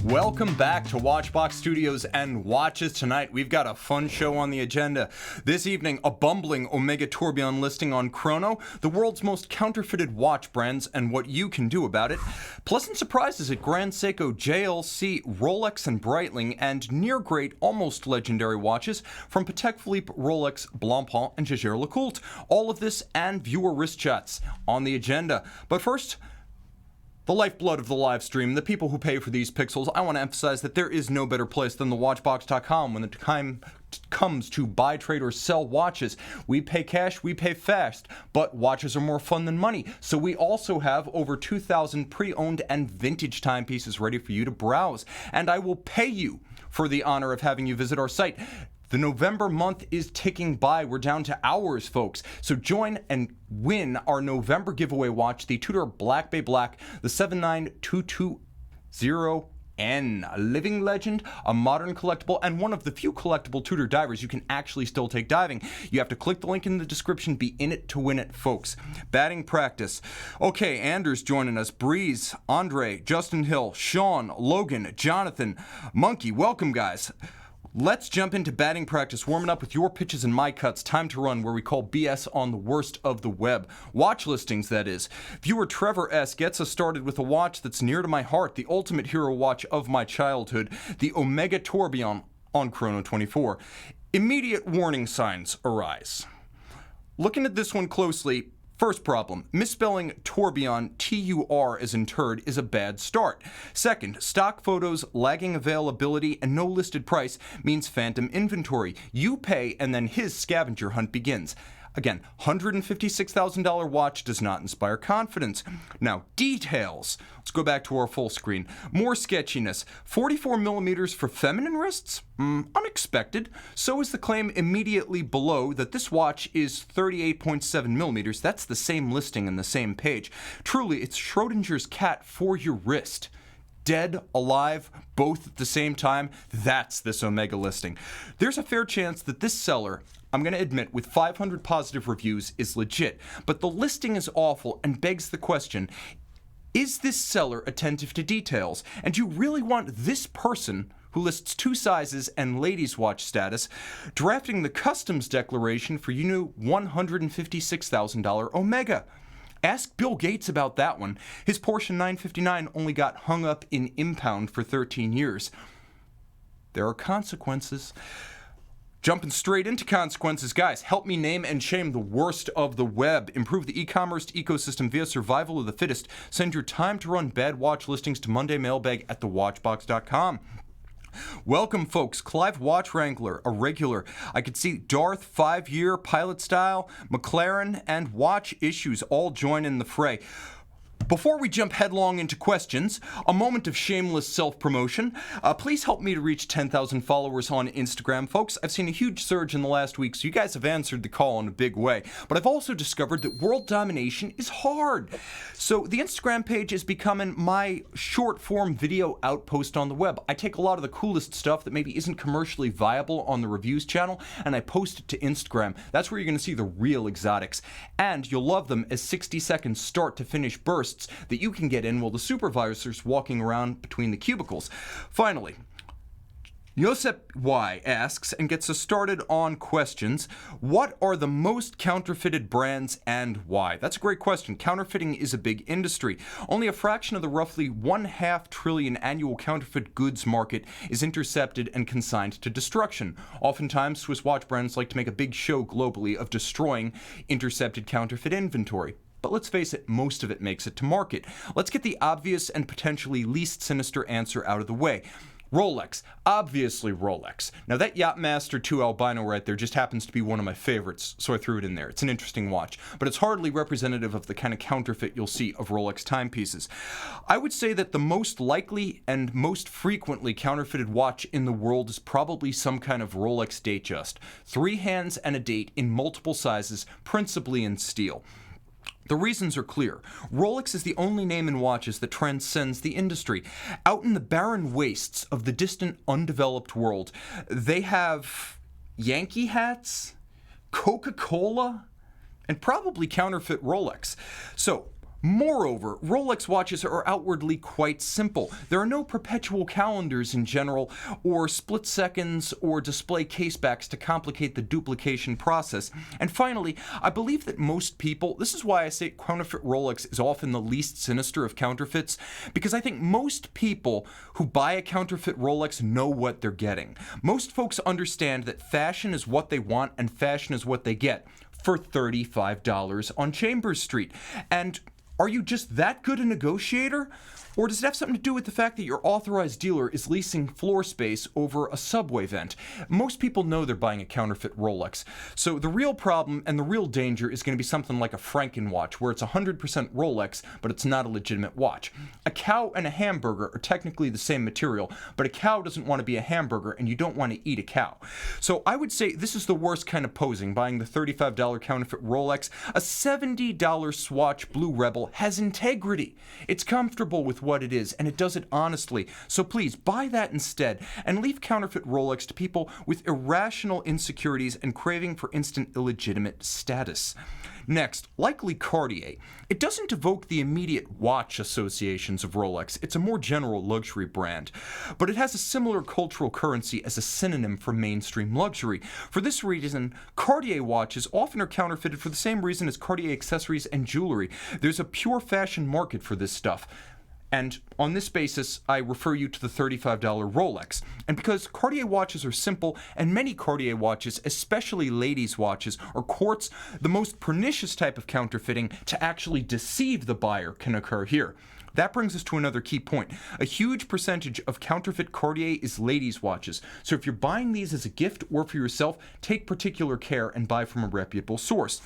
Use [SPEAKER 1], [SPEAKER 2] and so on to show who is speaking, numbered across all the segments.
[SPEAKER 1] Welcome back to Watchbox Studios and Watches Tonight. We've got a fun show on the agenda. This evening, a bumbling Omega tourbillon listing on Chrono, the world's most counterfeited watch brands and what you can do about it. Pleasant surprises at Grand Seiko, JLC, Rolex and Breitling, and near great, almost legendary watches from Patek Philippe, Rolex, Blancpain and Jaeger LeCoultre. All of this and viewer wrist chats on the agenda. But first, the lifeblood of the live stream, the people who pay for these pixels. I want to emphasize that there is no better place than the Watchboxcom when the time comes to buy, trade, or sell watches. We pay cash, we pay fast, but watches are more fun than money. So we also have over 2,000 pre-owned and vintage timepieces ready for you to browse. And I will pay you for the honor of having you visit our site. The November month is ticking by. We're down to hours, folks. So join and win our November giveaway watch, the Tudor Black Bay Black, the 79220N, a living legend, a modern collectible, and one of the few collectible Tudor divers you can actually still take diving. You have to click the link in the description. Be in it to win it, folks. Batting practice. Okay, Anders joining us. Breeze, Andre, Justin Hill, Sean, Logan, Jonathan, Monkey. Welcome, guys. Let's jump into batting practice, warming up with your pitches and my cuts. Time to run, where we call BS on the worst of the web. Watch listings, that is. Viewer Trevor S. gets us started with a watch that's near to my heart, the ultimate hero watch of my childhood, the Omega Tourbillon on Chrono 24. Immediate warning signs arise. Looking at this one closely, first problem, misspelling tourbillon, T-U-R as in turd, is a bad start. Second, stock photos, lagging availability, and no listed price means phantom inventory. You pay, and then his scavenger hunt begins. Again, $156,000 watch does not inspire confidence. Now, details. Let's go back to our full screen. More sketchiness. 44 millimeters for feminine wrists? Unexpected. So is the claim immediately below that this watch is 38.7 millimeters. That's the same listing and the same page. Truly, it's Schrodinger's cat for your wrist. Dead, alive, both at the same time. That's this Omega listing. There's a fair chance that this seller, I'm going to admit, with 500 positive reviews, is legit. But the listing is awful and begs the question, is this seller attentive to details? And do you really want this person, who lists 2 sizes and ladies' watch status, drafting the customs declaration for your new $156,000 Omega? Ask Bill Gates about that one. His Porsche 959 only got hung up in impound for 13 years. There are consequences. Jumping straight into consequences, guys, help me name and shame the worst of the web. Improve the e-commerce ecosystem via survival of the fittest. Send your time to run bad watch listings to Monday Mailbag at thewatchbox.com. Welcome, folks. Clive Watch Wrangler, a regular. I could see Darth, 5-year, pilot style, McLaren, and watch issues all join in the fray. Before we jump headlong into questions, a moment of shameless self-promotion. Please help me to reach 10,000 followers on Instagram, folks. I've seen a huge surge in the last week, so you guys have answered the call in a big way. But I've also discovered that world domination is hard. So the Instagram page is becoming my short-form video outpost on the web. I take a lot of the coolest stuff that maybe isn't commercially viable on the reviews channel, and I post it to Instagram. That's where you're going to see the real exotics. And you'll love them as 60-second start-to-finish bursts that you can get in while the supervisor's walking around between the cubicles. Finally, Josep Y asks and gets us started on questions. What are the most counterfeited brands and why? That's a great question. Counterfeiting is a big industry. Only a fraction of the roughly $1/2 trillion annual counterfeit goods market is intercepted and consigned to destruction. Oftentimes, Swiss watch brands like to make a big show globally of destroying intercepted counterfeit inventory. But let's face it, most of it makes it to market. Let's get the obvious and potentially least sinister answer out of the way. Rolex. Obviously Rolex. Now that Yacht Master 2 albino right there just happens to be one of my favorites, so I threw it in there. It's an interesting watch, but it's hardly representative of the kind of counterfeit you'll see of Rolex timepieces. I would say that the most likely and most frequently counterfeited watch in the world is probably some kind of Rolex Datejust. 3 hands and a date in multiple sizes, principally in steel. The reasons are clear. Rolex is the only name in watches that transcends the industry. Out in the barren wastes of the distant, undeveloped world, they have Yankee hats, Coca-Cola, and probably counterfeit Rolex. So, Moreover, Rolex watches are outwardly quite simple. There are no perpetual calendars in general, or split seconds, or display casebacks to complicate the duplication process. And finally, I believe that most people, this is why I say counterfeit Rolex is often the least sinister of counterfeits, because I think most people who buy a counterfeit Rolex know what they're getting. Most folks understand that fashion is what they want and fashion is what they get for $35 on Chambers Street. And are you just that good a negotiator? Or does it have something to do with the fact that your authorized dealer is leasing floor space over a subway vent? Most people know they're buying a counterfeit Rolex. So the real problem and the real danger is going to be something like a Franken watch, where it's 100% Rolex, but it's not a legitimate watch. A cow and a hamburger are technically the same material, but a cow doesn't want to be a hamburger, and you don't want to eat a cow. So I would say this is the worst kind of posing, buying the $35 counterfeit Rolex. A $70 Swatch Blue Rebel has integrity. It's comfortable with what it is, and it does it honestly. So please buy that instead, and leave counterfeit Rolex to people with irrational insecurities and craving for instant illegitimate status. Next, likely Cartier. It doesn't evoke the immediate watch associations of Rolex. It's a more general luxury brand. But it has a similar cultural currency as a synonym for mainstream luxury. For this reason, Cartier watches often are counterfeited for the same reason as Cartier accessories and jewelry. There's a pure fashion market for this stuff. And on this basis, I refer you to the $35 Rolex. And because Cartier watches are simple, and many Cartier watches, especially ladies' watches, are quartz, the most pernicious type of counterfeiting to actually deceive the buyer can occur here. That brings us to another key point. A huge percentage of counterfeit Cartier is ladies' watches. So if you're buying these as a gift or for yourself, take particular care and buy from a reputable source.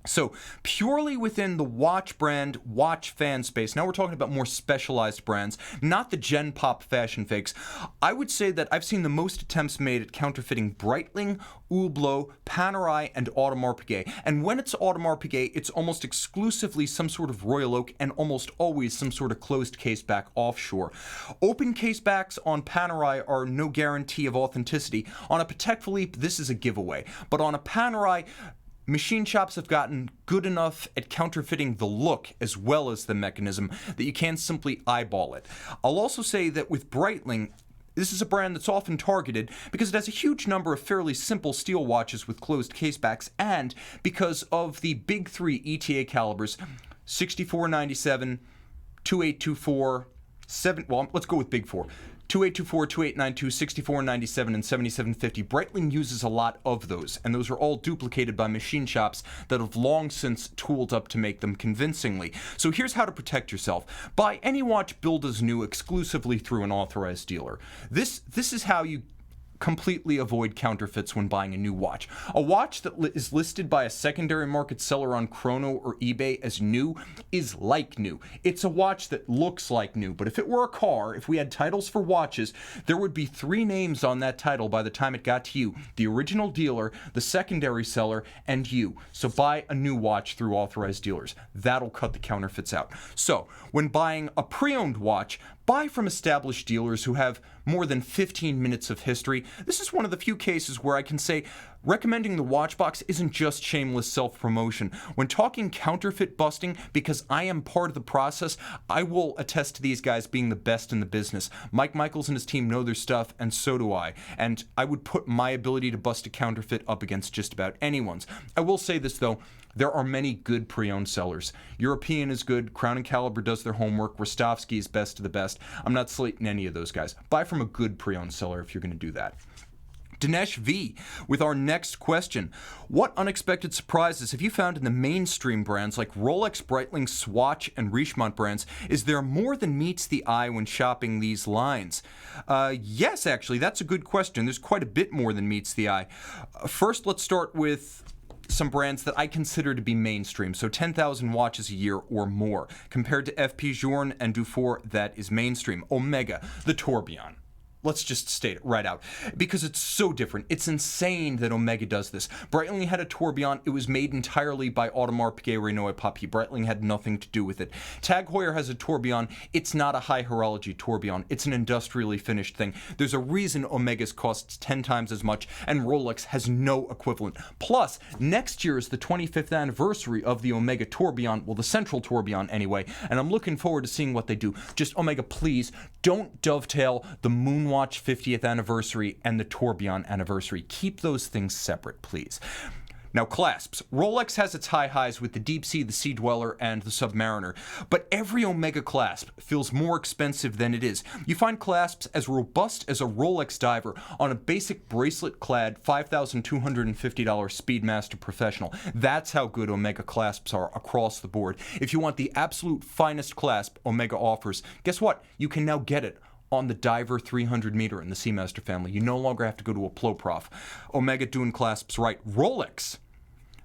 [SPEAKER 1] So, purely within the watch brand, watch fan space, now we're talking about more specialized brands, not the gen pop fashion fakes, I would say that I've seen the most attempts made at counterfeiting Breitling, Hublot, Panerai, and Audemars Piguet. And when it's Audemars Piguet, it's almost exclusively some sort of Royal Oak and almost always some sort of closed caseback offshore. Open casebacks on Panerai are no guarantee of authenticity. On a Patek Philippe, this is a giveaway. But on a Panerai, machine shops have gotten good enough at counterfeiting the look as well as the mechanism that you can't simply eyeball it. I'll also say that with Breitling, this is a brand that's often targeted because it has a huge number of fairly simple steel watches with closed casebacks, and because of the big three ETA calibers, 6497, 2824, let's go with big four. 2824, 2892, 6497, and 7750. Breitling uses a lot of those, and those are all duplicated by machine shops that have long since tooled up to make them convincingly. So here's how to protect yourself. Buy any watch billed as new exclusively through an authorized dealer. This is how you completely avoid counterfeits when buying a new watch. A watch that is listed by a secondary market seller on Chrono or eBay as new is like new. It's a watch that looks like new, but if it were a car, if we had titles for watches, there would be 3 names on that title by the time it got to you: the original dealer, the secondary seller, and you. So buy a new watch through authorized dealers. That'll cut the counterfeits out. So when buying a pre-owned watch, buy from established dealers who have more than 15 minutes of history. This is one of the few cases where I can say recommending the Watchbox isn't just shameless self-promotion. When talking counterfeit busting, because I am part of the process, I will attest to these guys being the best in the business. Mike Michaels and his team know their stuff, and so do I. And I would put my ability to bust a counterfeit up against just about anyone's. I will say this, though. There are many good pre-owned sellers. European is good, Crown and Caliber does their homework, Rostovsky is best of the best. I'm not slating any of those guys. Buy from a good pre-owned seller if you're going to do that. Dinesh V. with our next question. What unexpected surprises have you found in the mainstream brands like Rolex, Breitling, Swatch, and Richemont brands? Is there more than meets the eye when shopping these lines? Yes, actually, that's a good question. There's quite a bit more than meets the eye. First, let's start with some brands that I consider to be mainstream, so 10,000 watches a year or more. Compared to FP Journe and Dufour, that is mainstream. Omega, the Tourbillon. Let's just state it right out, because it's so different. It's insane that Omega does this. Breitling had a tourbillon. It was made entirely by Audemars Piguet Renoir Papier. Breitling had nothing to do with it. Tag Heuer has a tourbillon. It's not a high horology tourbillon. It's an industrially finished thing. There's a reason Omega's costs 10 times as much, and Rolex has no equivalent. Plus, next year is the 25th anniversary of the Omega tourbillon, well, the central tourbillon anyway, and I'm looking forward to seeing what they do. Just, Omega, please, don't dovetail the Moonwatch 50th anniversary and the tourbillon anniversary. Keep those things separate, please. Now, clasps. Rolex has its high highs with the Deep Sea, the Sea Dweller, and the Submariner, but every Omega clasp feels more expensive than it is. You find clasps as robust as a Rolex diver on a basic bracelet-clad $5,250 Speedmaster Professional. That's how good Omega clasps are across the board. If you want the absolute finest clasp Omega offers, guess what? You can now get it on the Diver 300 meter in the Seamaster family. You no longer have to go to a Ploprof. Omega doing clasps right. Rolex.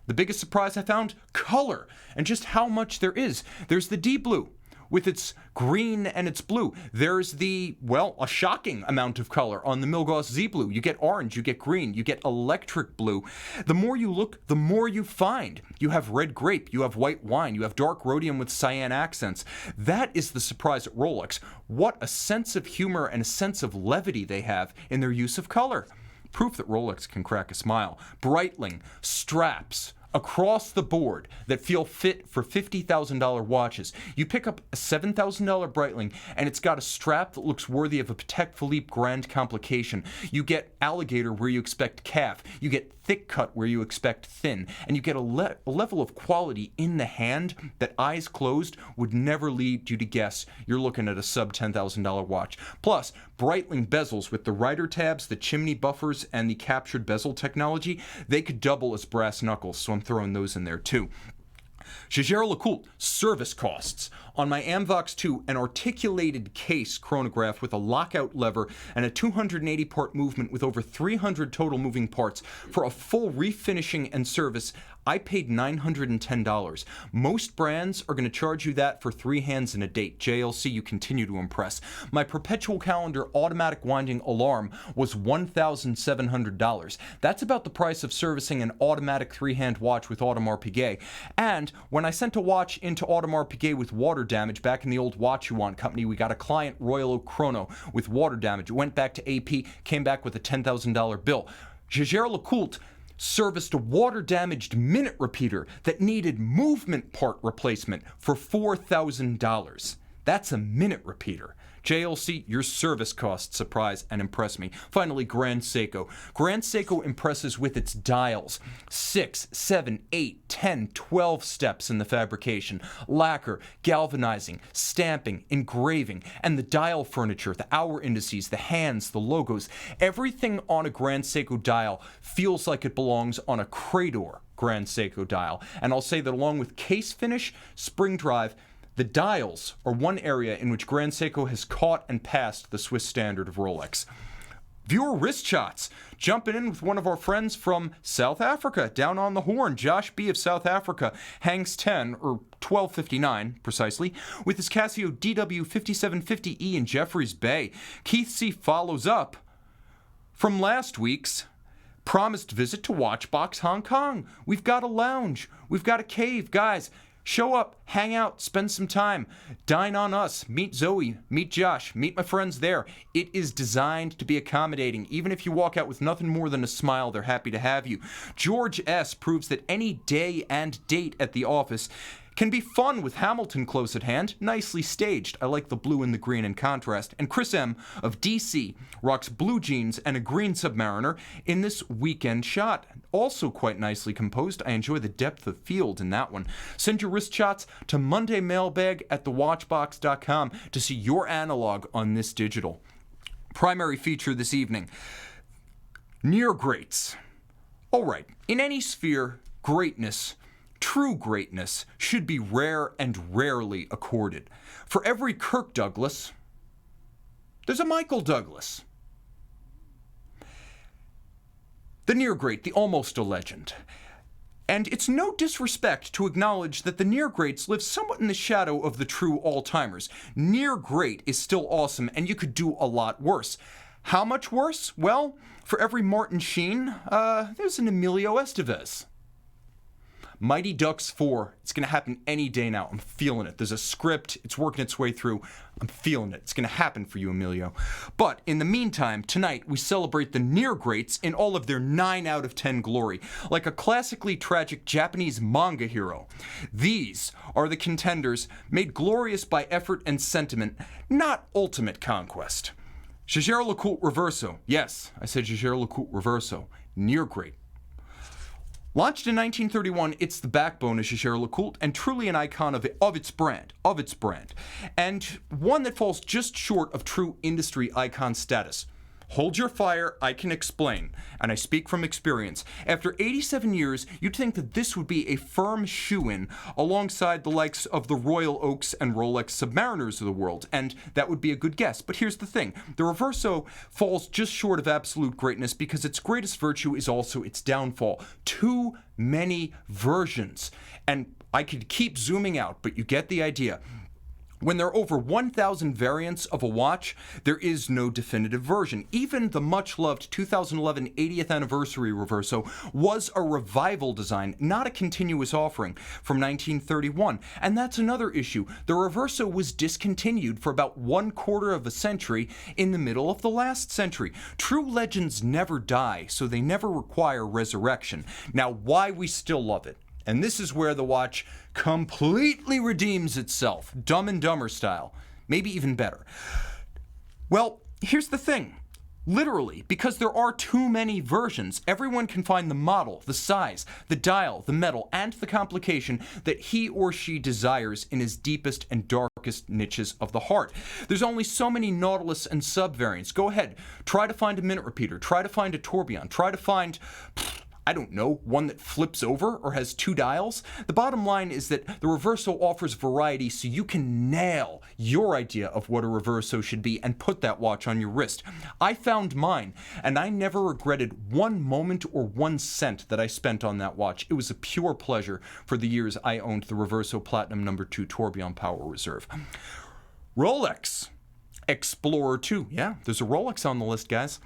[SPEAKER 1] The biggest surprise I found? Color, and just how much there is. There's the Deep Blue with its green and its blue. There's the, well, a shocking amount of color on the Milgauss Z Blue. You get orange, you get green, you get electric blue. The more you look, the more you find. You have red grape, you have white wine, you have dark rhodium with cyan accents. That is the surprise at Rolex. What a sense of humor and a sense of levity they have in their use of color. Proof that Rolex can crack a smile. Breitling, straps, across the board that feel fit for $50,000 watches. You pick up a $7,000 Breitling and it's got a strap that looks worthy of a Patek Philippe Grand Complication. You get alligator where you expect calf. You get thick cut where you expect thin. And you get a level of quality in the hand that eyes closed would never lead you to guess you're looking at a sub $10,000 watch. Plus, Breitling bezels with the rider tabs, the chimney buffers, and the captured bezel technology, they could double as brass knuckles, so I'm throwing those in there too. Jaeger LeCoultre, service costs. On my Amvox 2, an articulated case chronograph with a lockout lever and a 280-part movement with over 300 total moving parts. For a full refinishing and service, I paid $910. Most brands are going to charge you that for 3 hands and a date. JLC, you continue to impress. My perpetual calendar automatic winding alarm was $1,700. That's about the price of servicing an automatic 3-hand watch with Audemars Piguet. And when I sent a watch into Audemars Piguet with water damage back in the old Watch You Want company, we got a client Royal Oak Chrono with water damage. It went back to AP, came back with a $10,000 bill. Jaeger LeCoultre serviced a water-damaged minute repeater that needed movement part replacement for $4,000. That's a minute repeater. JLC, your service costs surprise and impress me. Finally, Grand Seiko. Grand Seiko impresses with its dials. 6, 7, 8, 10, 12 steps in the fabrication. Lacquer, galvanizing, stamping, engraving, and the dial furniture, the hour indices, the hands, the logos. Everything on a Grand Seiko dial feels like it belongs on a Crador Grand Seiko dial. And I'll say that along with case finish, spring drive, the dials are one area in which Grand Seiko has caught and passed the Swiss standard of Rolex. Viewer wrist shots. Jumping in with one of our friends from South Africa, down on the Horn. Josh B. of South Africa hangs 10, or 1259 precisely, with his Casio DW5750E in Jeffreys Bay. Keith C. follows up from last week's promised visit to Watchbox Hong Kong. We've got a lounge. We've got a cave. Guys, show up, hang out, spend some time, dine on us, meet Zoe, meet Josh, meet my friends there. It is designed to be accommodating. Even if you walk out with nothing more than a smile, they're happy to have you. George S. proves that any day and date at the office can be fun with Hamilton close at hand, nicely staged. I like the blue and the green in contrast. And Chris M. of DC rocks blue jeans and a green Submariner in this weekend shot. Also quite nicely composed. I enjoy the depth of field in that one. Send your wrist shots to mondaymailbag@thewatchbox.com to see your analog on this digital. Primary feature this evening, near greats. All right, in any sphere, greatness, true greatness, should be rare and rarely accorded. For every Kirk Douglas, there's a Michael Douglas. The near great, the almost a legend. And it's no disrespect to acknowledge that the near greats live somewhat in the shadow of the true all-timers. Near great is still awesome, and you could do a lot worse. How much worse? Well, for every Martin Sheen, there's an Emilio Estevez. Mighty Ducks 4. It's going to happen any day now. I'm feeling it. There's a script. It's working its way through. I'm feeling it. It's going to happen for you, Emilio. But in the meantime, tonight we celebrate the near greats in all of their 9 out of 10 glory, like a classically tragic Japanese manga hero. These are the contenders made glorious by effort and sentiment, not ultimate conquest. JLC LeCoultre Reverso. Yes, I said JLC LeCoultre Reverso. Near great. Launched in 1931, it's the backbone of JLC LeCoultre and truly an icon of its brand, and one that falls just short of true industry icon status. Hold your fire, I can explain, and I speak from experience. After 87 years, you'd think that this would be a firm shoe-in alongside the likes of the Royal Oaks and Rolex Submariners of the world, and that would be a good guess. But here's the thing, the Reverso falls just short of absolute greatness because its greatest virtue is also its downfall. Too many versions. And I could keep zooming out, but you get the idea. When there are over 1,000 variants of a watch, there is no definitive version. Even the much-loved 2011 80th anniversary Reverso was a revival design, not a continuous offering, from 1931. And that's another issue. The Reverso was discontinued for about 1/4 of a century in the middle of the last century. True legends never die, so they never require resurrection. Now, why we still love it? And this is where the watch completely redeems itself, Dumb and Dumber style. Maybe even better. Well, here's the thing. Literally, because there are too many versions, everyone can find the model, the size, the dial, the metal, and the complication that he or she desires in his deepest and darkest niches of the heart. There's only so many Nautilus and sub-variants. Go ahead, try to find a minute repeater, try to find a tourbillon, try to find, I don't know, one that flips over or has 2 dials. The bottom line is that the Reverso offers variety so you can nail your idea of what a Reverso should be and put that watch on your wrist. I found mine, and I never regretted one moment or 1 cent that I spent on that watch. It was a pure pleasure for the years I owned the Reverso Platinum No. 2 Tourbillon Power Reserve. Rolex Explorer II. Yeah, there's a Rolex on the list, guys.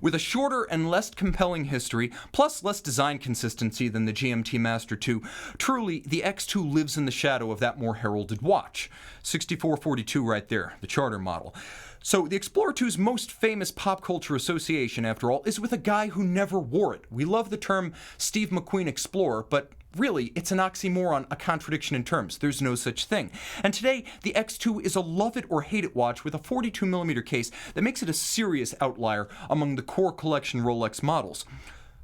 [SPEAKER 1] With a shorter and less compelling history, plus less design consistency than the GMT Master II, truly, the X2 lives in the shadow of that more heralded watch. 6442 right there, the charter model. So the Explorer II's most famous pop culture association, after all, is with a guy who never wore it. We love the term Steve McQueen Explorer, but really, it's an oxymoron, a contradiction in terms. There's no such thing. And today, the X2 is a love-it-or-hate-it watch with a 42mm case that makes it a serious outlier among the core collection Rolex models.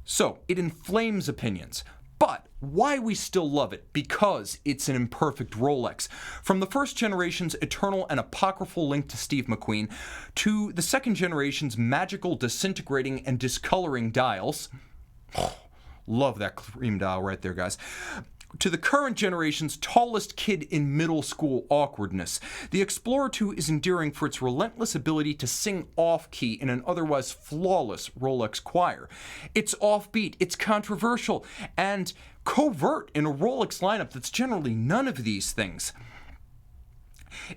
[SPEAKER 1] So, it inflames opinions. But why we still love it? Because it's an imperfect Rolex. From the first generation's eternal and apocryphal link to Steve McQueen, to the second generation's magical disintegrating and discoloring dials. Love that cream dial right there, guys. To the current generation's tallest kid in middle school awkwardness, the Explorer II is endearing for its relentless ability to sing off-key in an otherwise flawless Rolex choir. It's offbeat, it's controversial, and covert in a Rolex lineup that's generally none of these things.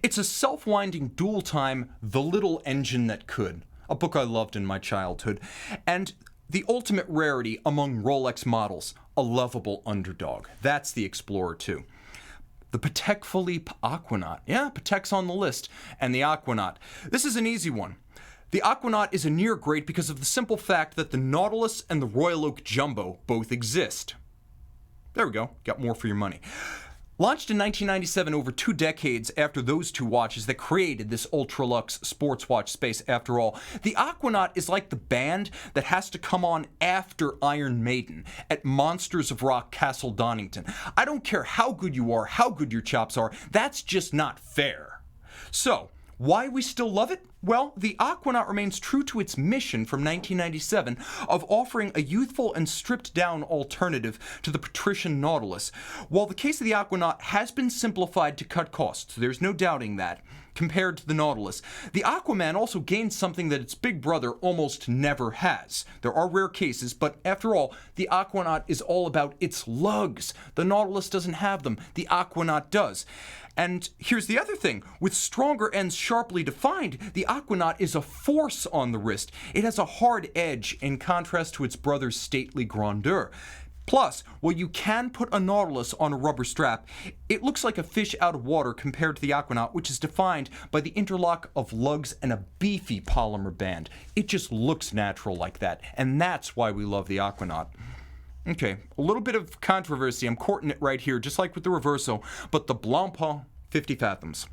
[SPEAKER 1] It's a self-winding dual-time The Little Engine That Could, a book I loved in my childhood, and the ultimate rarity among Rolex models, a lovable underdog. That's the Explorer II. The Patek Philippe Aquanaut. Yeah, Patek's on the list. And the Aquanaut. This is an easy one. The Aquanaut is a near great because of the simple fact that the Nautilus and the Royal Oak Jumbo both exist. There we go. Got more for your money. Launched in 1997, over 2 decades after those 2 watches that created this ultra-luxe sports watch space after all, the Aquanaut is like the band that has to come on after Iron Maiden at Monsters of Rock Castle Donington. I don't care how good you are, how good your chops are, that's just not fair. So, why we still love it? Well, the Aquanaut remains true to its mission from 1997 of offering a youthful and stripped-down alternative to the patrician Nautilus. While the case of the Aquanaut has been simplified to cut costs, there's no doubting that, compared to the Nautilus. The Aquaman also gains something that its big brother almost never has. There are rare cases, but after all, the Aquanaut is all about its lugs. The Nautilus doesn't have them. The Aquanaut does. And here's the other thing. With stronger ends sharply defined, the Aquanaut is a force on the wrist. It has a hard edge in contrast to its brother's stately grandeur. Plus, while you can put a Nautilus on a rubber strap, it looks like a fish out of water compared to the Aquanaut, which is defined by the interlock of lugs and a beefy polymer band. It just looks natural like that, and that's why we love the Aquanaut. Okay, a little bit of controversy. I'm courting it right here, just like with the Reverso, but the Blancpain 50 Fathoms.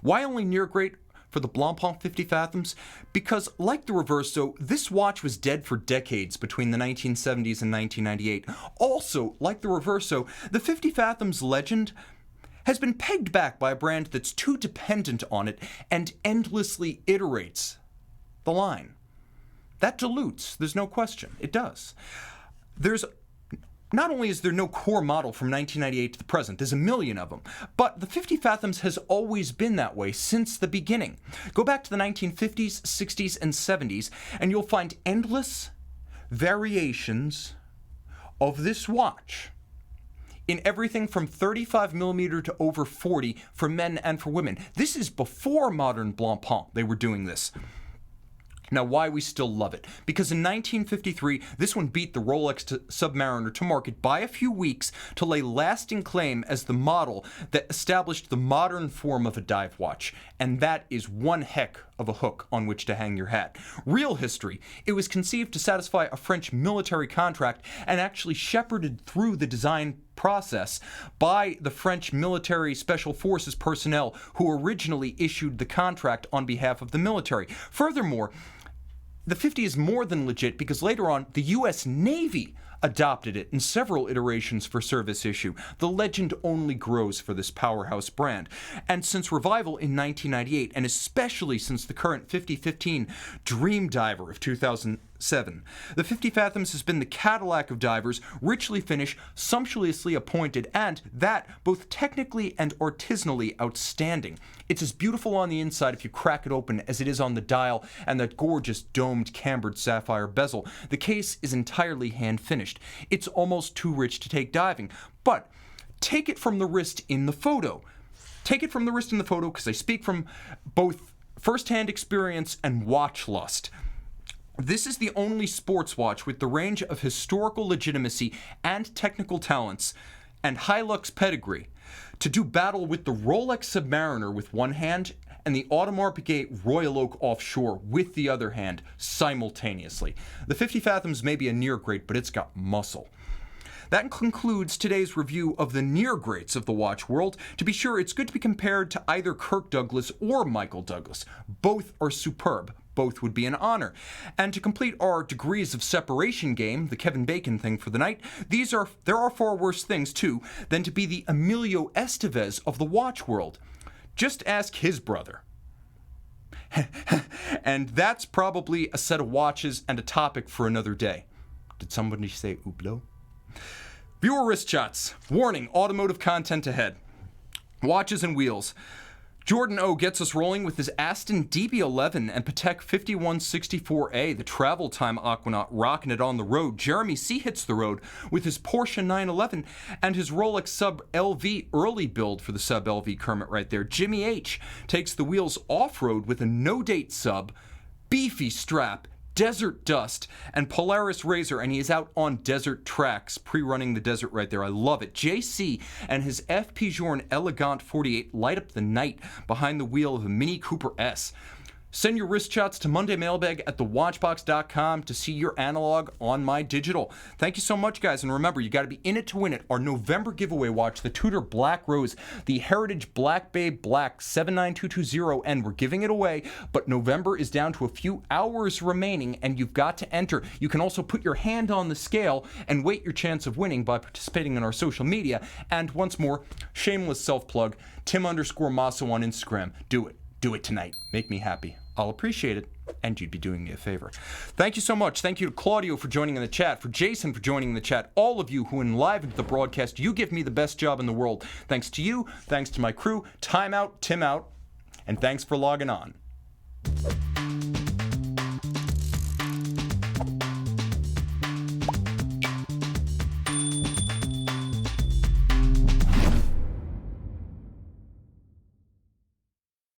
[SPEAKER 1] Why only near great for the Blancpain 50 Fathoms? Because, like the Reverso, this watch was dead for decades between the 1970s and 1998. Also, like the Reverso, the 50 Fathoms legend has been pegged back by a brand that's too dependent on it and endlessly iterates the line. That dilutes, there's no question. It does. Not only is there no core model from 1998 to the present, there's a million of them, but the 50 Fathoms has always been that way since the beginning. Go back to the 1950s, 60s, and 70s, and you'll find endless variations of this watch in everything from 35mm to over 40 for men and for women. This is before modern Blancpain they were doing this. Now, why we still love it? Because in 1953, this one beat the Rolex Submariner to market by a few weeks to lay lasting claim as the model that established the modern form of a dive watch. And that is one heck of a hook on which to hang your hat. Real history: it was conceived to satisfy a French military contract and actually shepherded through the design process by the French military special forces personnel who originally issued the contract on behalf of the military. Furthermore, the 50 is more than legit because later on, the U.S. Navy adopted it in several iterations for service issue. The legend only grows for this powerhouse brand. And since revival in 1998, and especially since the current 5015 Dream Diver of 2007, the 50 Fathoms has been the Cadillac of divers, richly finished, sumptuously appointed, and that both technically and artisanally outstanding. It's as beautiful on the inside if you crack it open as it is on the dial and that gorgeous domed cambered sapphire bezel. The case is entirely hand-finished. It's almost too rich to take diving, but take it from the wrist in the photo. Take it from the wrist in the photo because I speak from both first-hand experience and watch lust. This is the only sports watch with the range of historical legitimacy and technical talents and Hilux pedigree to do battle with the Rolex Submariner with one hand and the Audemars Piguet Royal Oak Offshore with the other hand simultaneously. The 50 Fathoms may be a near great, but it's got muscle. That concludes today's review of the near greats of the watch world. To be sure, it's good to be compared to either Kirk Douglas or Michael Douglas. Both are superb. Both would be an honor. And to complete our degrees of separation game, the Kevin Bacon thing for the night, there are far worse things too than to be the Emilio Estevez of the watch world. Just ask his brother. And that's probably a set of watches and a topic for another day. Did somebody say Hublot? Viewer wrist shots. Warning, automotive content ahead. Watches and wheels. Jordan O gets us rolling with his Aston DB11 and Patek 5164A, the travel time Aquanaut, rocking it on the road. Jeremy C hits the road with his Porsche 911 and his Rolex Sub LV early build for the Sub LV Kermit right there. Jimmy H takes the wheels off-road with a no-date Sub, beefy strap, Desert Dust, and Polaris Razor, and he is out on desert tracks, pre-running the desert right there. I love it. JC and his F. Peugeot Elegant 48 light up the night behind the wheel of a Mini Cooper S. Send your wrist shots to mondaymailbag@thewatchbox.com to see your analog on my digital. Thank you so much, guys. And remember, you got to be in it to win it. Our November giveaway watch, the Tudor Black Rose, the Heritage Black Babe Black 79220, and we're giving it away. But November is down to a few hours remaining, and you've got to enter. You can also put your hand on the scale and weight your chance of winning by participating in our social media. And once more, shameless self-plug, Tim_Mosso on Instagram. Do it. Do it tonight. Make me happy. I'll appreciate it, and you'd be doing me a favor. Thank you so much. Thank you to Claudio for joining in the chat, for Jason for joining in the chat, all of you who enlivened the broadcast. You give me the best job in the world. Thanks to you, thanks to my crew. Time out, Tim out. and thanks for logging on.